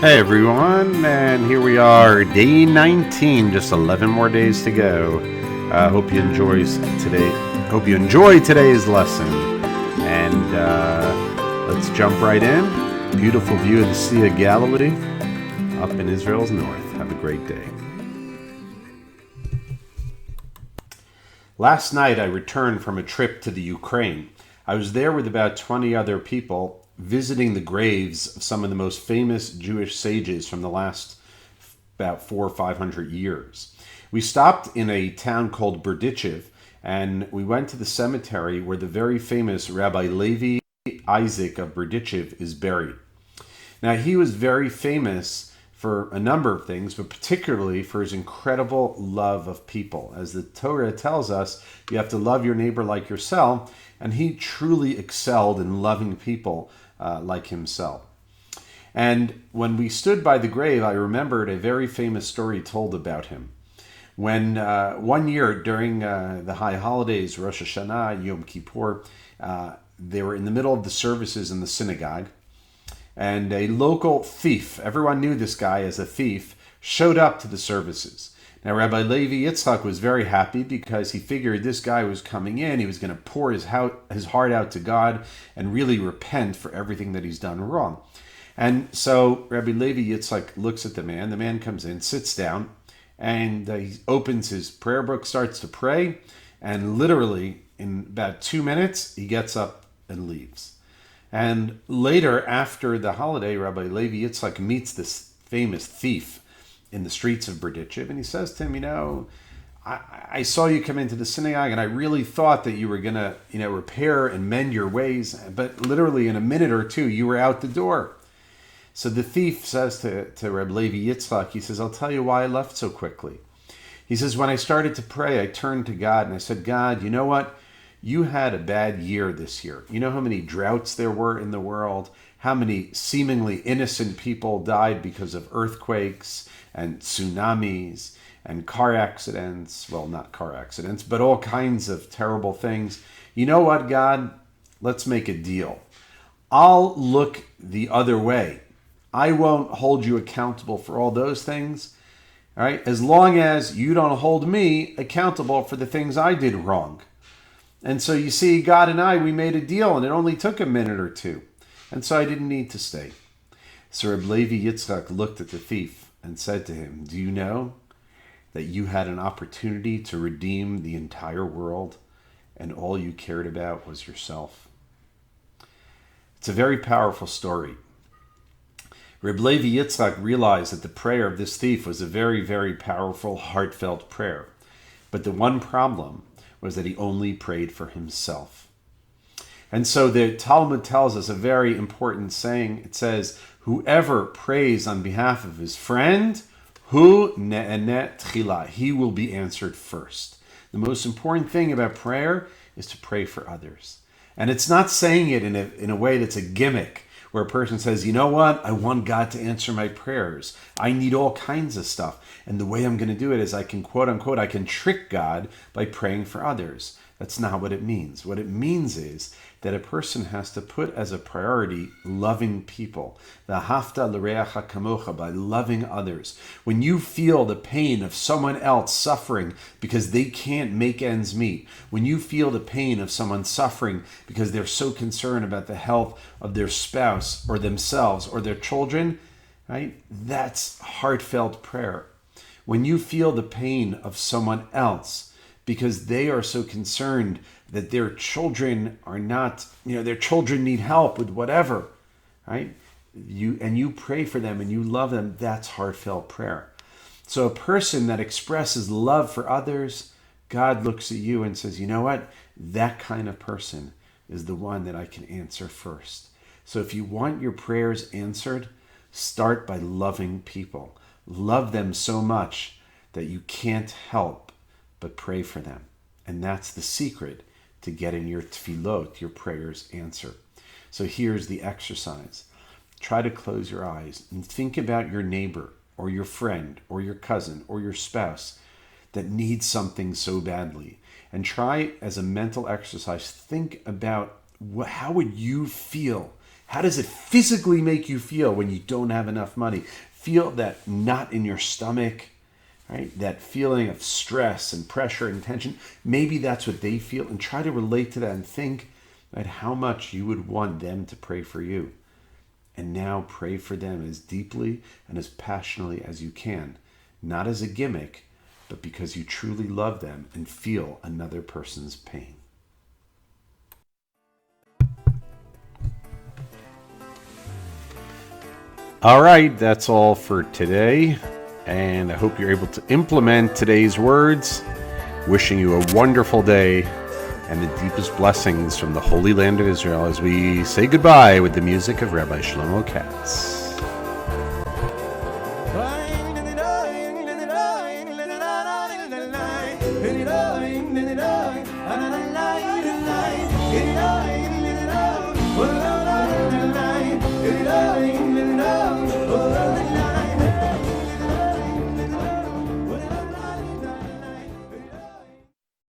Hey everyone, and here we are, day 19, just 11 more days to go. Hope you enjoy today's lesson. And let's jump right in. Beautiful view of the Sea of Galilee up in Israel's north. Have a great day. Last night I returned from a trip to the Ukraine. I was there with about 20 other people, visiting the graves of some of the most famous Jewish sages from the last about 400 or 500 years. We stopped in a town called Berdichev, and we went to the cemetery where the very famous Rabbi Levi Isaac of Berdichev is buried. Now, he was very famous for a number of things, but particularly for his incredible love of people. As the Torah tells us, you have to love your neighbor like yourself, and he truly excelled in loving people like himself. And when we stood by the grave, I remembered a very famous story told about him. When one year during the high holidays, Rosh Hashanah, Yom Kippur, they were in the middle of the services in the synagogue, and a local thief, everyone knew this guy as a thief, showed up to the services. Now, Rabbi Levi Yitzchak was very happy because he figured this guy was coming in, he was going to pour his heart out to God and really repent for everything that he's done wrong. And so Rabbi Levi Yitzchak looks at the man comes in, sits down, and he opens his prayer book, starts to pray, and literally in about 2 minutes, he gets up and leaves. And later, after the holiday, Rabbi Levi Yitzchak meets this famous thief in the streets of Berdichev, and he says to him, I saw you come into the synagogue, and I really thought that you were going to, repair and mend your ways, but literally in a minute or two, you were out the door. So the thief says to Rabbi Levi Yitzchak, he says, I'll tell you why I left so quickly. He says, when I started to pray, I turned to God, and I said, God, you know what? You had a bad year this year. You know how many droughts there were in the world? How many seemingly innocent people died because of earthquakes and tsunamis and car accidents? Well, not car accidents, but all kinds of terrible things. You know what, God? Let's make a deal. I'll look the other way. I won't hold you accountable for all those things. All right? As long as you don't hold me accountable for the things I did wrong. And so you see, God and I, we made a deal, and it only took a minute or two. And so I didn't need to stay. So Reb Levi Yitzchak looked at the thief and said to him, do you know that you had an opportunity to redeem the entire world, and all you cared about was yourself? It's a very powerful story. Reb Levi Yitzchak realized that the prayer of this thief was a very, very powerful, heartfelt prayer. But the one problem was that he only prayed for himself. And so the Talmud tells us a very important saying. It says, whoever prays on behalf of his friend, hu ne'enet tchila, he will be answered first. The most important thing about prayer is to pray for others. And it's not saying it in a way that's a gimmick, where a person says, you know what, I want God to answer my prayers. I need all kinds of stuff. And the way I'm going to do it is I can, quote unquote, I can trick God by praying for others. That's not what it means. What it means is that a person has to put as a priority loving people. V'ahavta l'reacha kamocha, by loving others. When you feel the pain of someone else suffering because they can't make ends meet, when you feel the pain of someone suffering because they're so concerned about the health of their spouse or themselves or their children, right? That's heartfelt prayer. When you feel the pain of someone else because they are so concerned that their children are not, their children need help with whatever, right? You pray for them and you love them, that's heartfelt prayer. So a person that expresses love for others, God looks at you and says, you know what? That kind of person is the one that I can answer first. So if you want your prayers answered, start by loving people. Love them so much that you can't help but pray for them. And that's the secret to getting your tefillot, your prayers, answered. So here's the exercise. Try to close your eyes and think about your neighbor or your friend or your cousin or your spouse that needs something so badly. And try, as a mental exercise, think about how would you feel How does it physically make you feel when you don't have enough money? Feel that knot in your stomach, right? That feeling of stress and pressure and tension. Maybe that's what they feel, and try to relate to that and think about how much you would want them to pray for you. And now pray for them as deeply and as passionately as you can, not as a gimmick, but because you truly love them and feel another person's pain. All right, that's all for today. And I hope you're able to implement today's words. Wishing you a wonderful day and the deepest blessings from the Holy Land of Israel as we say goodbye with the music of Rabbi Shlomo Katz.